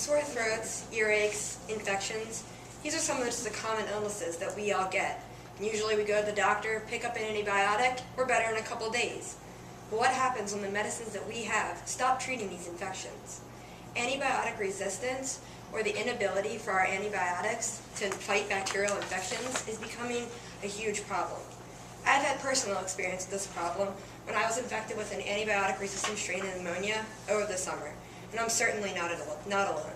Sore throats, earaches, infections, these are some of the common illnesses that we all get. And usually we go to the doctor, pick up an antibiotic, we're better in a couple days. But what happens when the medicines that we have stop treating these infections? Antibiotic resistance, or the inability for our antibiotics to fight bacterial infections, is becoming a huge problem. I've had personal experience with this problem when I was infected with an antibiotic-resistant strain of pneumonia over the summer, and I'm certainly not alone.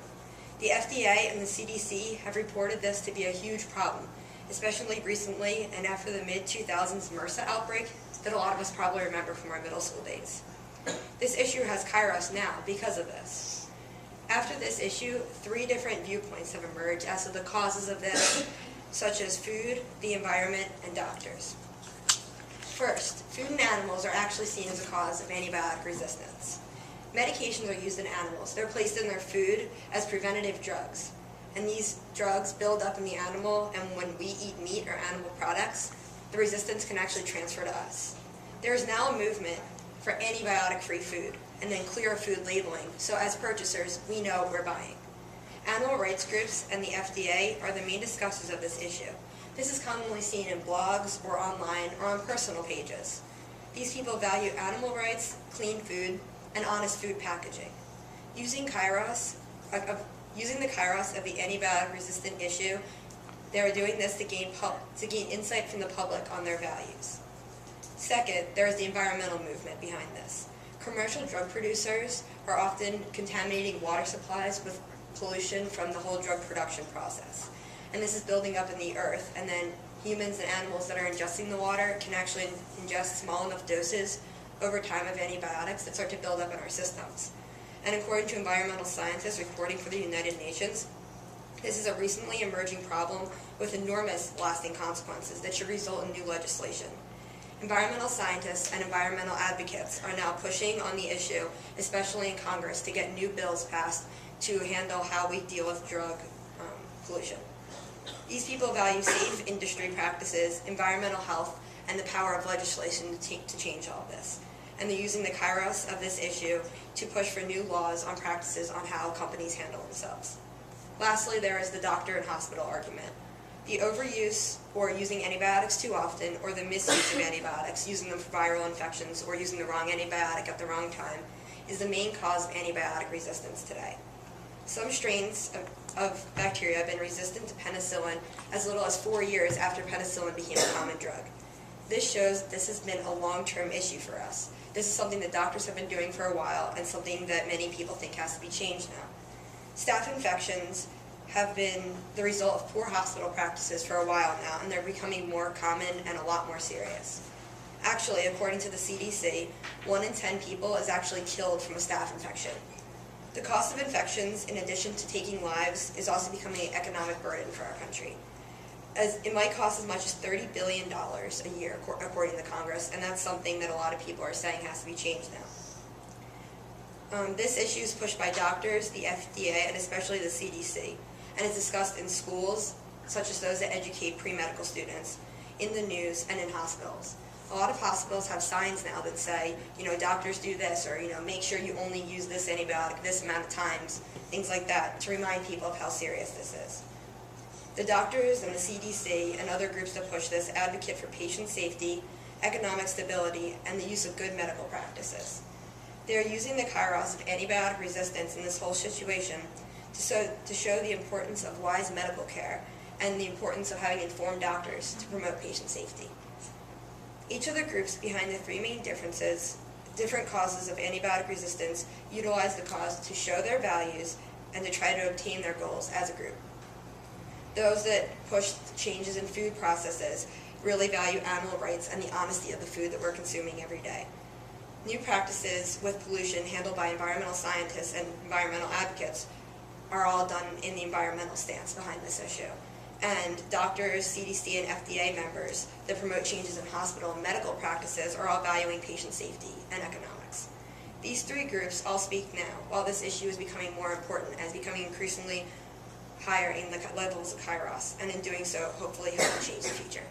The FDA and the CDC have reported this to be a huge problem, especially recently and after the mid-2000s MRSA outbreak that a lot of us probably remember from our middle school days. This issue has kairos now because of this. After this issue, 3 different viewpoints have emerged as to the causes of this, such as food, the environment, and doctors. First, food and animals are actually seen as a cause of antibiotic resistance. Medications are used in animals. They're placed in their food as preventative drugs. And these drugs build up in the animal, and when we eat meat or animal products, the resistance can actually transfer to us. There is now a movement for antibiotic-free food, and then clear food labeling, so as purchasers, we know what we're buying. Animal rights groups and the FDA are the main discussers of this issue. This is commonly seen in blogs or online or on personal pages. These people value animal rights, clean food, and honest food packaging. Using the kairos of the antibiotic-resistant issue, they are doing this to gain insight from the public on their values. Second, there is the environmental movement behind this. Commercial drug producers are often contaminating water supplies with pollution from the whole drug production process. And this is building up in the earth, and then humans and animals that are ingesting the water can actually ingest small enough doses over time of antibiotics that start to build up in our systems. And according to environmental scientists reporting for the United Nations, this is a recently emerging problem with enormous lasting consequences that should result in new legislation. Environmental scientists and environmental advocates are now pushing on the issue, especially in Congress, to get new bills passed to handle how we deal with drug pollution. These people value safe industry practices, environmental health, and the power of legislation to change all of this. And they're using the kairos of this issue to push for new laws on practices on how companies handle themselves. Lastly, there is the doctor and hospital argument. The overuse or using antibiotics too often, or the misuse of antibiotics, using them for viral infections or using the wrong antibiotic at the wrong time, is the main cause of antibiotic resistance today. Some strains of bacteria have been resistant to penicillin as little as 4 years after penicillin became a common drug. This shows that this has been a long-term issue for us. This is something that doctors have been doing for a while and something that many people think has to be changed now. Staph infections have been the result of poor hospital practices for a while now, and they're becoming more common and a lot more serious. Actually, according to the CDC, 1 in 10 people is actually killed from a staph infection. The cost of infections, in addition to taking lives, is also becoming an economic burden for our country. As it might cost as much as $30 billion a year, according to Congress, and that's something that a lot of people are saying has to be changed now. This issue is pushed by doctors, the FDA, and especially the CDC, and is discussed in schools, such as those that educate pre-medical students, in the news, and in hospitals. A lot of hospitals have signs now that say, doctors do this, or, make sure you only use this antibiotic this amount of times, things like that, to remind people of how serious this is. The doctors and the CDC and other groups that push this advocate for patient safety, economic stability, and the use of good medical practices. They are using the kairos of antibiotic resistance in this whole situation to show the importance of wise medical care and the importance of having informed doctors to promote patient safety. Each of the groups behind the 3 main different causes of antibiotic resistance, utilize the cause to show their values and to try to obtain their goals as a group. Those that push changes in food processes really value animal rights and the honesty of the food that we're consuming every day. New practices with pollution handled by environmental scientists and environmental advocates are all done in the environmental stance behind this issue. And doctors, CDC, and FDA members that promote changes in hospital and medical practices are all valuing patient safety and economics. These 3 groups all speak now, while this issue is becoming more important and is becoming increasingly higher in the levels of kairos, and in doing so, hopefully help change the future.